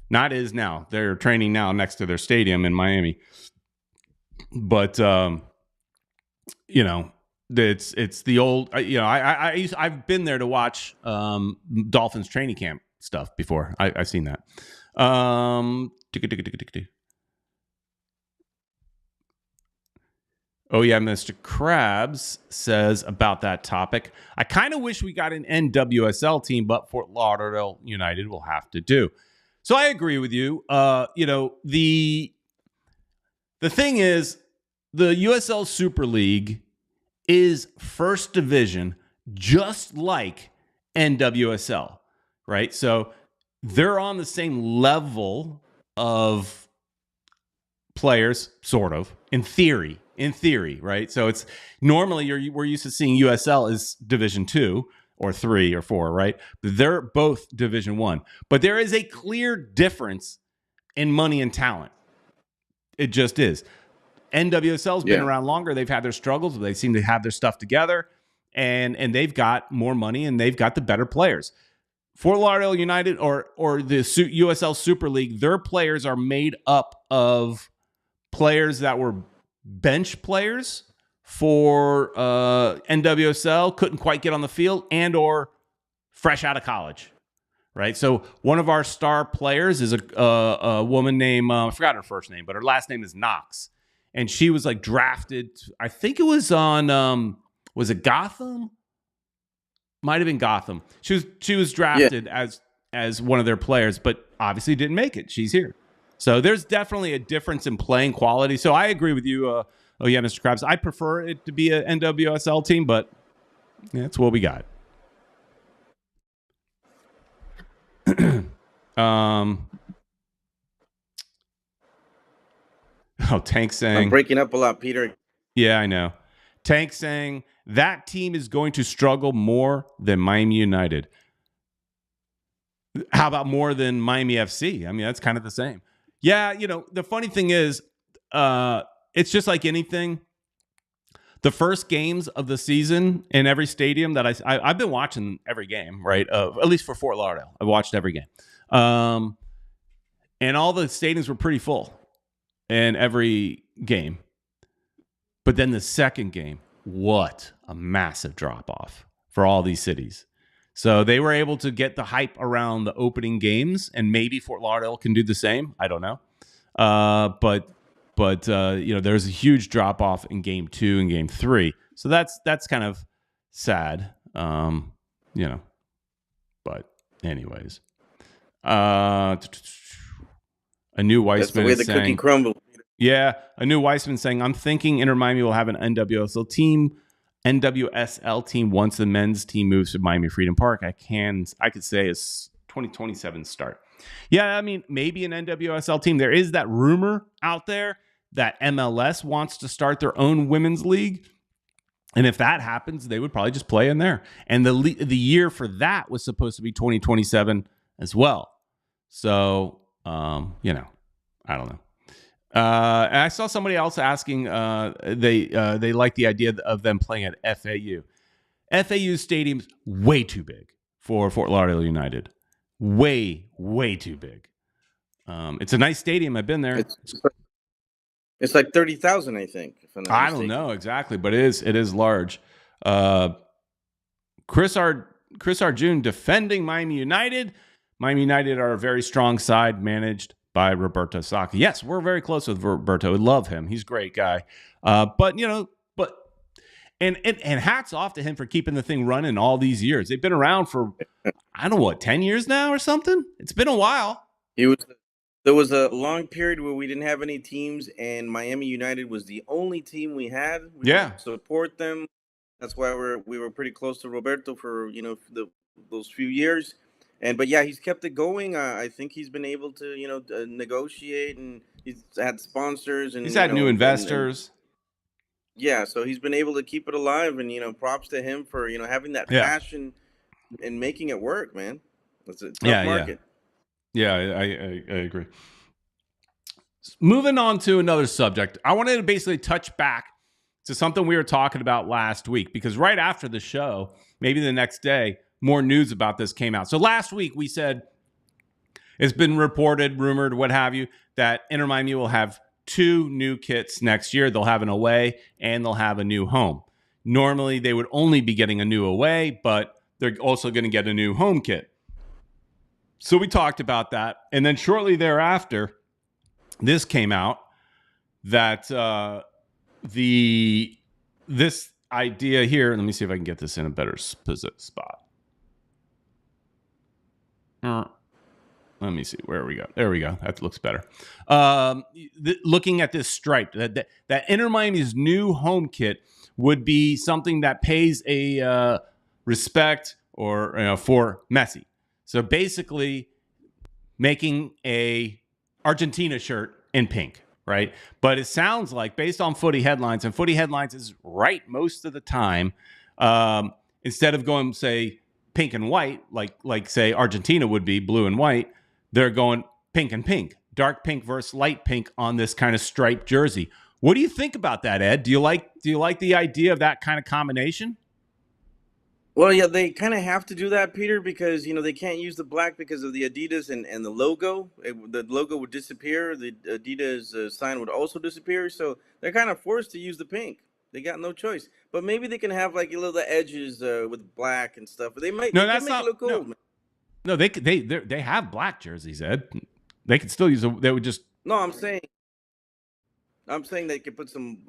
Not is now. They're training now next to their stadium in Miami. But it's the old. I've been there to watch Dolphins training camp stuff before. I've seen that. Oh, yeah, Mr. Krabs says about that topic, I kind of wish we got an NWSL team, but Fort Lauderdale United will have to do. So I agree with you. The thing is, the USL Super League is first division, just like NWSL, right? So they're on the same level of players, sort of, in theory, right? So it's normally we're used to seeing USL as Division 2 or 3 or 4, right? But they're both Division 1. But there is a clear difference in money and talent. It just is. NWSL's been around longer. They've had their struggles, but they seem to have their stuff together, and they've got more money and they've got the better players. Fort Lauderdale United or the USL Super League, their players are made up of players that were bench players for NWSL, couldn't quite get on the field, and or fresh out of college, right? So one of our star players is a woman named, I forgot her first name, but her last name is Knox. And she was like drafted, I think it was on, was it Gotham Might have been Gotham. She was drafted as one of their players, but obviously didn't make it. She's here. So there's definitely a difference in playing quality. So I agree with you. Oh yeah, Mr. Krabs. I prefer it to be an NWSL team, but that's what we got. Tank saying I'm breaking up a lot, Peter. Yeah, I know. Tank saying that team is going to struggle more than Miami United. How about more than Miami FC? I mean, that's kind of the same. Yeah, the funny thing is, it's just like anything. The first games of the season in every stadium that I've been watching every game, right? At least for Fort Lauderdale, I've watched every game, and all the stadiums were pretty full in every game. But then the second game, what a massive drop off for all these cities. So they were able to get the hype around the opening games, and maybe Fort Lauderdale can do the same. I don't know. But there's a huge drop off in game 2 and game 3. So that's kind of sad. But anyways, a new Weissman That's the way the cookie crumbles. Yeah, a new Weissman saying, I'm thinking Inter Miami will have an NWSL team once the men's team moves to Miami Freedom Park. I could say it's 2027 start. Yeah, I mean, maybe an NWSL team. There is that rumor out there that MLS wants to start their own women's league. And if that happens, they would probably just play in there. And the year for that was supposed to be 2027 as well. So, I don't know. And I saw somebody else asking, they like the idea of them playing at FAU. FAU stadium's way too big for Fort Lauderdale United. Way, way too big. It's a nice stadium. I've been there. It's like 30,000, I think. I don't know exactly, but it is large. Chris Arjun defending Miami United. Miami United are a very strong side managed by Roberto Sacchi. Yes, we're very close with Roberto. We love him. He's a great guy. But hats off to him for keeping the thing running all these years. They've been around for, 10 years now or something? It's been a while. There was a long period where we didn't have any teams, and Miami United was the only team we had. We could support them. That's why we were pretty close to Roberto for those few years. But he's kept it going. I think he's been able to negotiate, and he's had sponsors, and he's had new investors. So he's been able to keep it alive, and props to him for having that passion and making it work, man. It's a tough market. Yeah, I agree. Moving on to another subject, I wanted to basically touch back to something we were talking about last week, because right after the show, maybe the next day, more news about this came out. So last week we said it's been reported, rumored, what have you, that Inter Miami will have 2 new kits next year. They'll have an away and they'll have a new home. Normally they would only be getting a new away, but they're also going to get a new home kit. So we talked about that. And then shortly thereafter, this came out that this idea here, let me see if I can get this in a better spot. Let me see. Where we go? There we go. That looks better. Looking at this stripe, that Inter Miami's new home kit would be something that pays a respect or for Messi. So basically, making a Argentina shirt in pink, right? But it sounds like, based on Footy Headlines, and Footy Headlines is right most of the time, instead of going, say, pink and white, like say Argentina would be blue and white, they're going pink and pink, dark pink versus light pink on this kind of striped jersey. What do you think about that, Ed? Do you like the idea of that kind of combination? Well, yeah, they kind of have to do that, Peter, because they can't use the black because of the Adidas and the logo. The logo would disappear. The Adidas sign would also disappear. So they're kind of forced to use the pink. They got no choice. But maybe they can have like little edges with black and stuff. But they might. No, that's not. It look cool. No, they have black jerseys, Ed. They could still use. They would just. No, I'm saying. I'm saying they could put some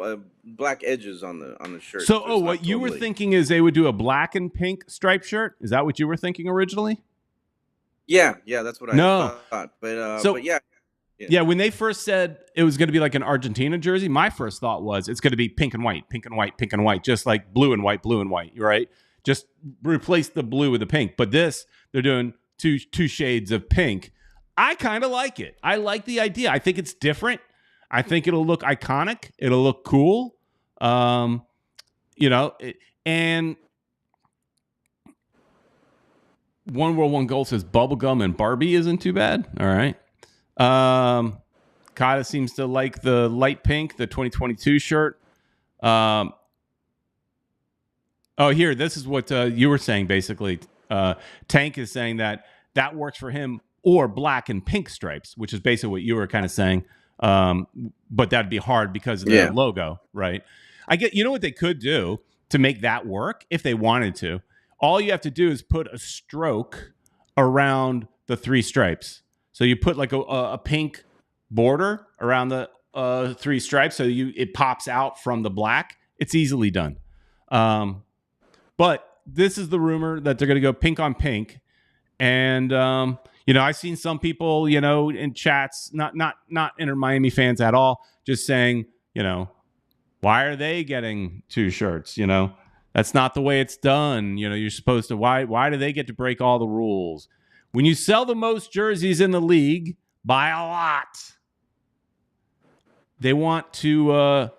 black edges on the shirt. So, it's what not you were totally- thinking is they would do a black and pink striped shirt? Is that what you were thinking originally? Yeah, that's what I thought. But yeah. Yeah, when they first said it was going to be like an Argentina jersey, my first thought was it's going to be pink and white, pink and white, pink and white, just like blue and white, right? Just replace the blue with the pink. But this, they're doing two shades of pink. I kind of like it. I like the idea. I think it's different. I think it'll look iconic. It'll look cool. And One World One Goal says bubblegum and Barbie isn't too bad. All right. Kata seems to like the light pink, the 2022 shirt. Here, this is what you were saying, basically. Tank is saying that works for him, or black and pink stripes, which is basically what you were kind of saying. But that'd be hard because of the logo, right? You know what they could do to make that work if they wanted to? All you have to do is put a stroke around the three stripes. So you put like a pink border around the three stripes, so it pops out from the black. It's easily done. But this is the rumor that they're going to go pink on pink, and I've seen some people, in chats, not Inter Miami fans at all, just saying, why are they getting two shirts? That's not the way it's done. You're supposed to. Why do they get to break all the rules? When you sell the most jerseys in the league by a lot, they want to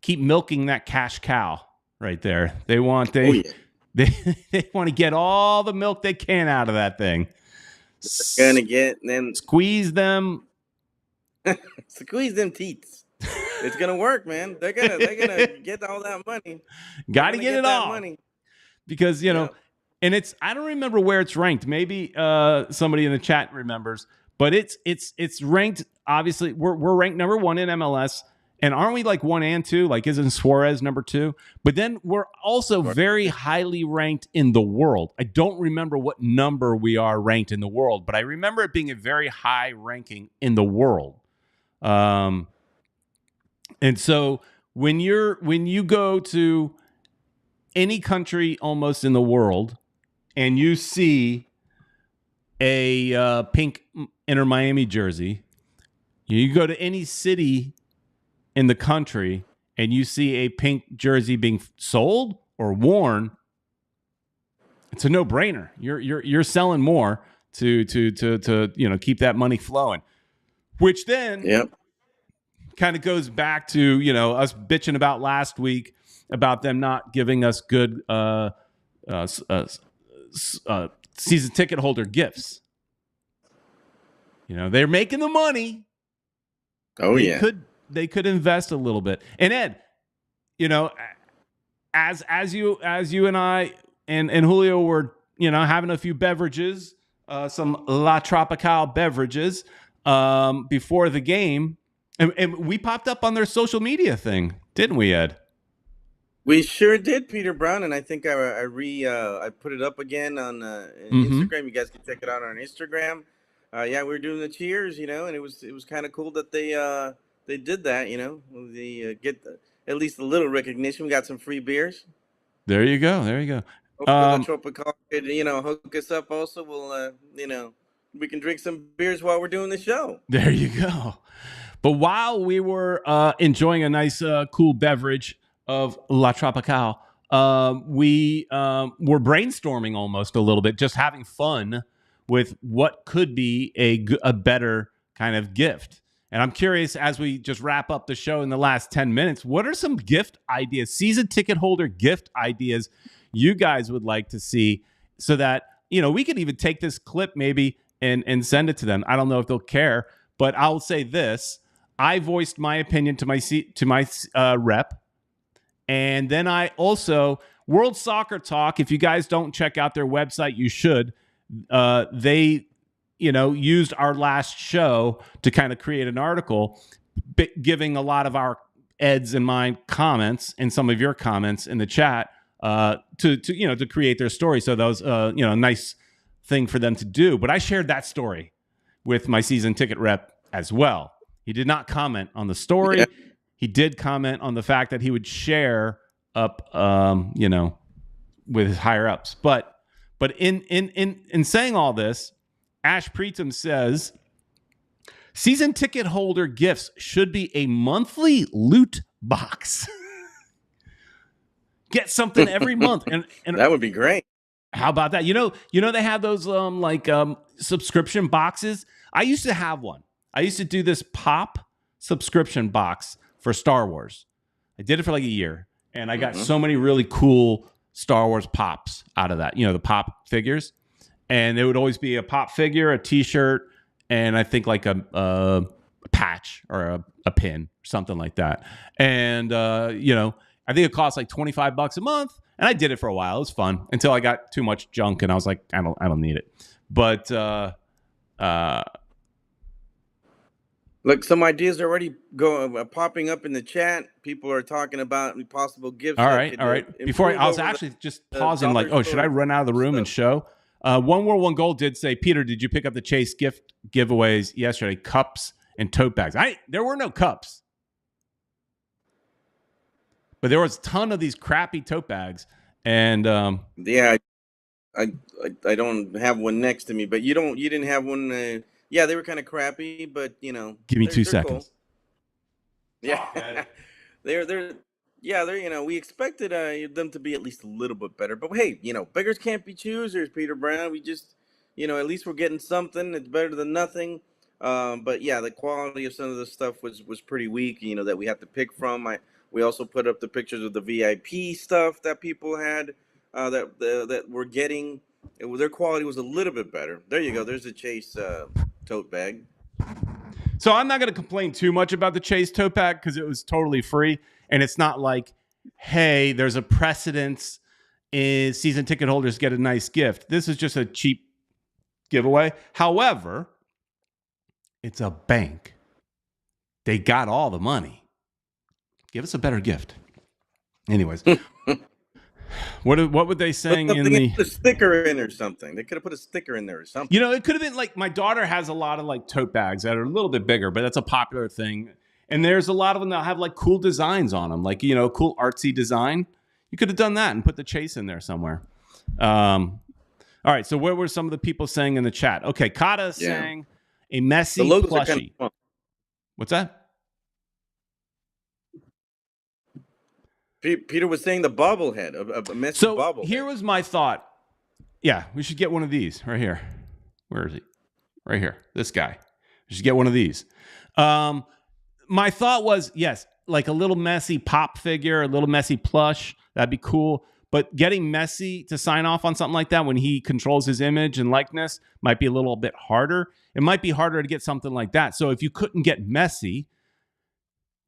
keep milking that cash cow right there. They want they want to get all the milk they can out of that thing. They're gonna get them, squeeze them teats. It's gonna work, man. They're gonna get all that money. Got to get it all money because And I don't remember where it's ranked. Maybe somebody in the chat remembers, but it's ranked. Obviously, we're ranked number 1 in MLS, and aren't we like 1 and 2? Like, isn't Suarez number 2? But then we're also very highly ranked in the world. I don't remember what number we are ranked in the world, but I remember it being a very high ranking in the world. And so when you go to any country almost in the world, and you see a pink Inter Miami jersey, you go to any city in the country and you see a pink jersey being sold or worn, it's a no-brainer. You're selling more to keep that money flowing, which then kind of goes back to us bitching about last week about them not giving us good season ticket holder gifts. They're making the money. They could invest a little bit. And Ed, as you and I and Julio were having a few beverages, some La Tropical beverages before the game, and we popped up on their social media thing, didn't we, Ed? We sure did, Peter Brown, and I think I put it up again on Instagram. You guys can check it out on Instagram. We were doing the cheers, and it was kind of cool that they did that. They get at least a little recognition. We got some free beers. There you go. Hopefully Tropical could hook us up. Also, we'll we can drink some beers while we're doing the show. There you go. But while we were enjoying a nice cool beverage of La Tropical, we were brainstorming almost a little bit, just having fun with what could be a better kind of gift. And I'm curious, as we just wrap up the show in the last 10 minutes, what are some gift ideas, season ticket holder gift ideas you guys would like to see, so that we could even take this clip maybe and send it to them. I don't know if they'll care, but I'll say this: I voiced my opinion to my rep. And then I also, World Soccer Talk, if you guys don't check out their website, you should. They, used our last show to kind of create an article giving a lot of our Ed's and mine comments and some of your comments in the chat to create their story. So that was, a nice thing for them to do. But I shared that story with my season ticket rep as well. He did not comment on the story. he did comment on the fact that he would share up, with his higher ups. But in saying all this, Ash Preetam says season ticket holder gifts should be a monthly loot box. Get something every month, and that would be great. How about that? You know they have those subscription boxes. I used to have one. I used to do this pop subscription box for Star Wars. I did it for like a year, and I got so many really cool Star Wars pops out of that. The pop figures, and there would always be a pop figure, a T-shirt, and I think like a patch or a pin, something like that. And I think it cost like $25 a month, and I did it for a while. It was fun until I got too much junk, and I was like, I don't need it. But look, some ideas are already popping up in the chat. People are talking about possible gifts. All right. Before I was actually just pausing, like, should I run out of the room and show? One World One Goal did say, Peter, did you pick up the Chase gift giveaways yesterday? Cups and tote bags. There were no cups. But there was a ton of these crappy tote bags, and yeah, I don't have one next to me, but you didn't have one. Yeah, they were kind of crappy, but give me 2 seconds. Cool. Yeah, they're we expected them to be at least a little bit better, but hey, beggars can't be choosers, Peter Brown. We just at least we're getting something. It's better than nothing. But yeah, the quality of some of the stuff was pretty weak. That we have to pick from. We also put up the pictures of the VIP stuff that people had that were getting. Their quality was a little bit better. There you go. There's a Chase tote bag. So I'm not going to complain too much about the Chase tote bag because it was totally free. And it's not like, hey, there's a precedence in season ticket holders get a nice gift. This is just a cheap giveaway. However, it's a bank. They got all the money. Give us a better gift. Anyways, what were they saying in the put a sticker in or something? They could have put a sticker in there or something. It could have been like my daughter has a lot of like tote bags that are a little bit bigger, but that's a popular thing. And there's a lot of them that have like cool designs on them, like cool artsy design. You could have done that and put the Chase in there somewhere. All right, so what were some of the people saying in the chat? Okay, Kata saying a Messi plushie. Kind of What's that? Peter was saying the bobblehead, a Messi bobblehead. Here was my thought. Yeah, we should get one of these right here. Where is he? Right here. This guy. We should get one of these. My thought was, yes, like a little Messi pop figure, a little Messi plush. That'd be cool. But getting Messi to sign off on something like that when he controls his image and likeness might be a little bit harder. It might be harder to get something like that. So if you couldn't get Messi,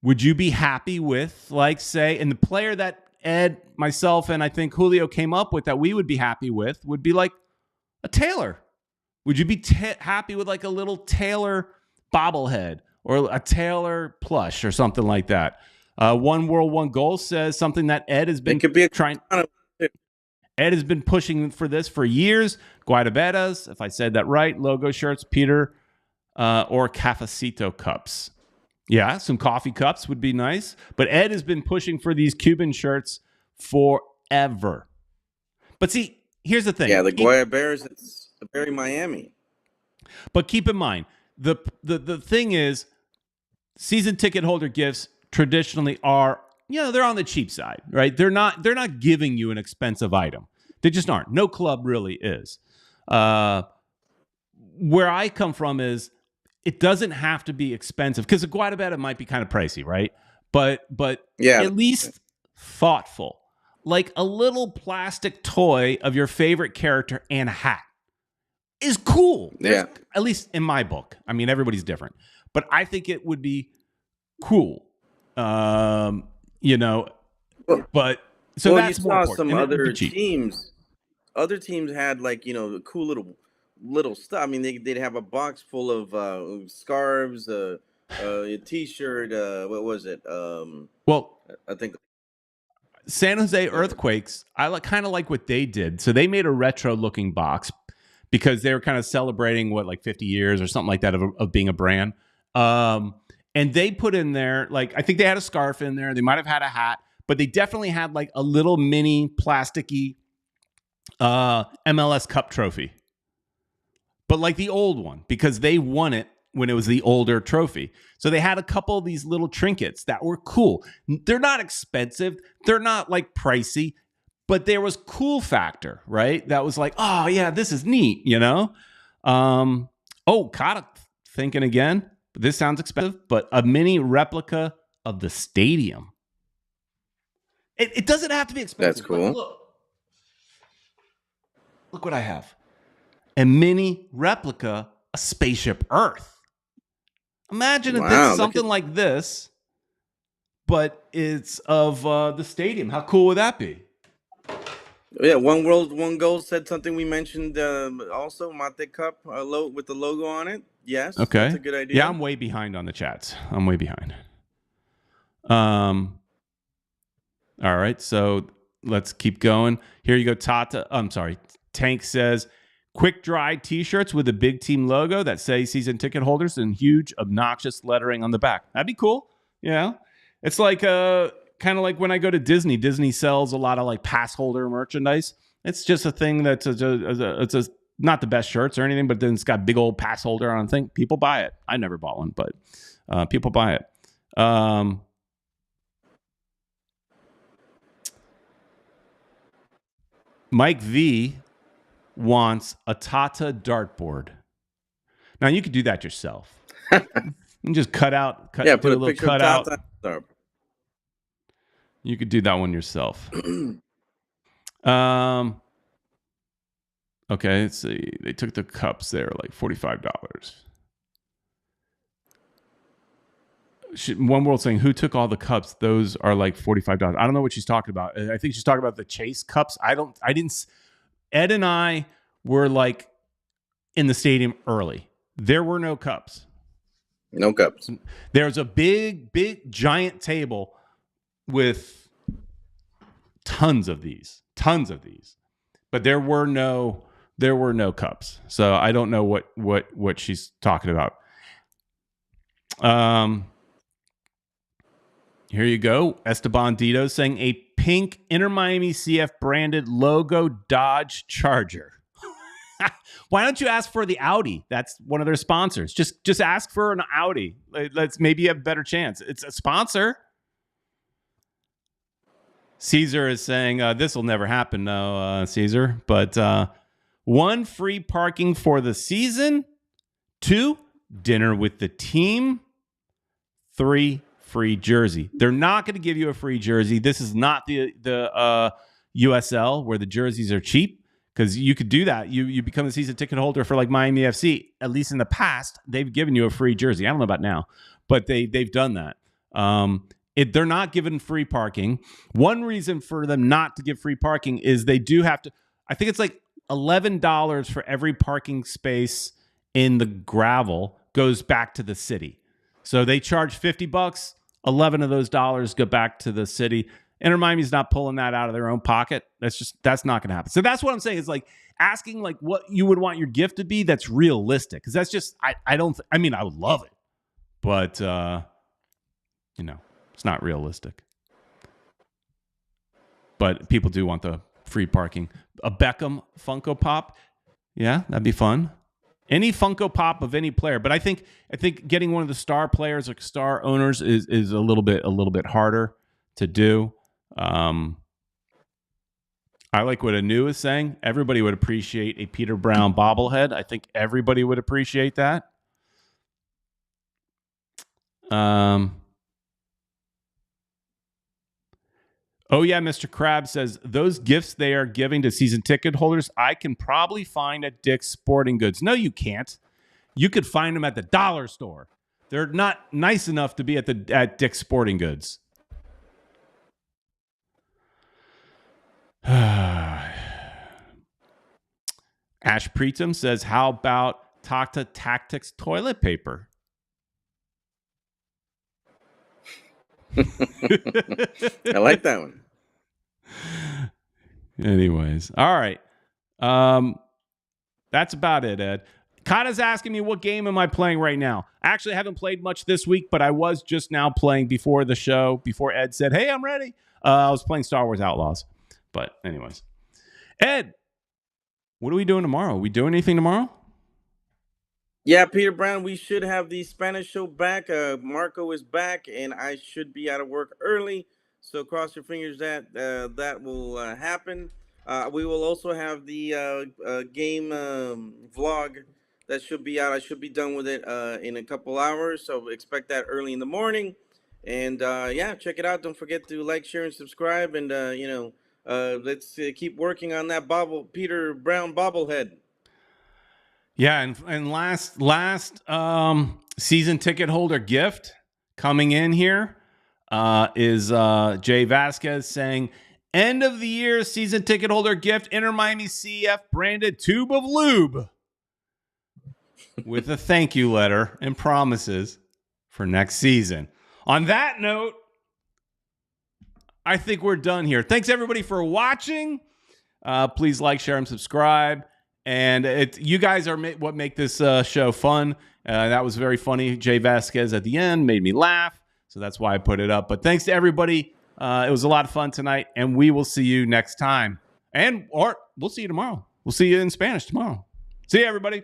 would you be happy with, like, say, and the player that Ed, myself, and I think Julio came up with that we would be happy with would be like a Taylor. Would you be happy with like a little Taylor bobblehead or a Taylor plush or something like that? One World One Goal says something that Ed has been trying. Ed has been pushing for this for years. Guaidaberas, if I said that right, logo shirts, Peter, or Cafecito cups. Yeah, some coffee cups would be nice. But Ed has been pushing for these Cuban shirts forever. But see, here's the thing. Yeah, the Guayaberas, it's very Miami. But keep in mind, the thing is, season ticket holder gifts traditionally are, they're on the cheap side, right? They're not giving you an expensive item. They just aren't. No club really is. Where I come from is, it doesn't have to be expensive because a Guadabetta might be kind of pricey, right? But yeah, at least thoughtful. Like a little plastic toy of your favorite character and a hat is cool. Yeah. At least in my book. I mean, everybody's different. But I think it would be cool. But so that's more important. Some other teams. Other teams had like, the cool little stuff. I mean, they'd have a box full of scarves, a T-shirt. What was it? Well, I think San Jose Earthquakes. I kind of like what they did. So they made a retro-looking box because they were kind of celebrating 50 years or something like that of being a brand. And they put in there, like, I think they had a scarf in there. They might have had a hat, but they definitely had like a little mini plasticky MLS Cup trophy. But like the old one, because they won it when it was the older trophy. So they had a couple of these little trinkets that were cool. They're not expensive. They're not like pricey, but there was cool factor, right? That was like, oh yeah, this is neat, you know? Kata thinking again. This sounds expensive, but a mini replica of the stadium. It doesn't have to be expensive. That's cool. Look what I have. A mini replica of Spaceship Earth. Imagine if it's something like this, but it's of the stadium. How cool would that be? Yeah, One World, One Goal said something we mentioned also, Mate Cup with the logo on it. Yes, okay. That's a good idea. Yeah, I'm way behind on the chats. I'm way behind. All right, so let's keep going. Here you go, Tata. I'm sorry. Tank says, quick dry t-shirts with a big team logo that say season ticket holders and huge obnoxious lettering on the back. That'd be cool. Yeah. It's like kind of like when I go to Disney. Disney sells a lot of like pass holder merchandise. It's just a thing that's it's not the best shirts or anything, but then it's got big old pass holder on thing. People buy it. I never bought one, but people buy it. Mike V wants a Tata dartboard. Now you could do that yourself. You can just put a little cutout. You could do that one yourself. Okay, let's see. They took the cups there, like $45. One World saying, who took all the cups? Those are like $45. I don't know what she's talking about. I think she's talking about the Chase cups. Ed and I were like in the stadium early. There were no cups. No cups. There's a big, giant table with tons of these. But there were no cups. So I don't know what she's talking about. Here you go. Esteban Dito saying a pink Inter Miami CF branded logo Dodge Charger. Why don't you ask for the Audi? That's one of their sponsors. Just ask for an Audi. Let's maybe have a better chance. It's a sponsor. Caesar is saying this will never happen, no, Caesar. But 1, free parking for the season. 2, dinner with the team. 3, free jersey. They're not going to give you a free jersey. This is not the USL where the jerseys are cheap, because you could do that. You become a season ticket holder for like Miami FC. At least in the past, they've given you a free jersey. I don't know about now, but they've done that. They're not giving free parking. One reason for them not to give free parking is they do have to. I think it's like $11 for every parking space in the gravel goes back to the city. So they charge $50. 11 of those dollars go back to the city. Inter Miami's not pulling that out of their own pocket. That's not going to happen. So that's what I'm saying is like asking like what you would want your gift to be. That's realistic, because that's just I would love it, but it's not realistic. But people do want the free parking. A Beckham Funko Pop, yeah, that'd be fun. Any Funko Pop of any player, but I think getting one of the star players or star owners is a little bit harder to do. I like what Anu is saying. Everybody would appreciate a Peter Brown bobblehead. I think everybody would appreciate that. Oh yeah, Mr. Krabs says, those gifts they are giving to season ticket holders, I can probably find at Dick's Sporting Goods. No, you can't. You could find them at the dollar store. They're not nice enough to be at Dick's Sporting Goods. Ash Preetam says, how about Tata Tactics toilet paper? I like that one. Anyways, all right. That's about it, Ed. Kata's asking me what game am I playing right now. I actually haven't played much this week, but I was just now playing before the show, before Ed said, hey, I'm ready. I was playing Star Wars Outlaws. But anyways. Ed, what are we doing tomorrow? Are we doing anything tomorrow? Yeah, Peter Brown, we should have the Spanish show back. Marco is back, and I should be out of work early. So cross your fingers that that will happen. We will also have the game vlog that should be out. I should be done with it in a couple hours. So expect that early in the morning. And yeah, check it out. Don't forget to like, share, and subscribe. And let's keep working on that Peter Brown bobblehead. Yeah, and last season ticket holder gift coming in here is Jay Vasquez saying, end of the year season ticket holder gift, Inter Miami CF branded tube of lube with a thank you letter and promises for next season. On that note, I think we're done here. Thanks everybody for watching. Please like, share, and subscribe. And you guys are what make this show fun. That was very funny. Jay Vasquez at the end made me laugh. So that's why I put it up. But thanks to everybody. It was a lot of fun tonight. And we will see you next time. Or we'll see you tomorrow. We'll see you in Spanish tomorrow. See you, everybody.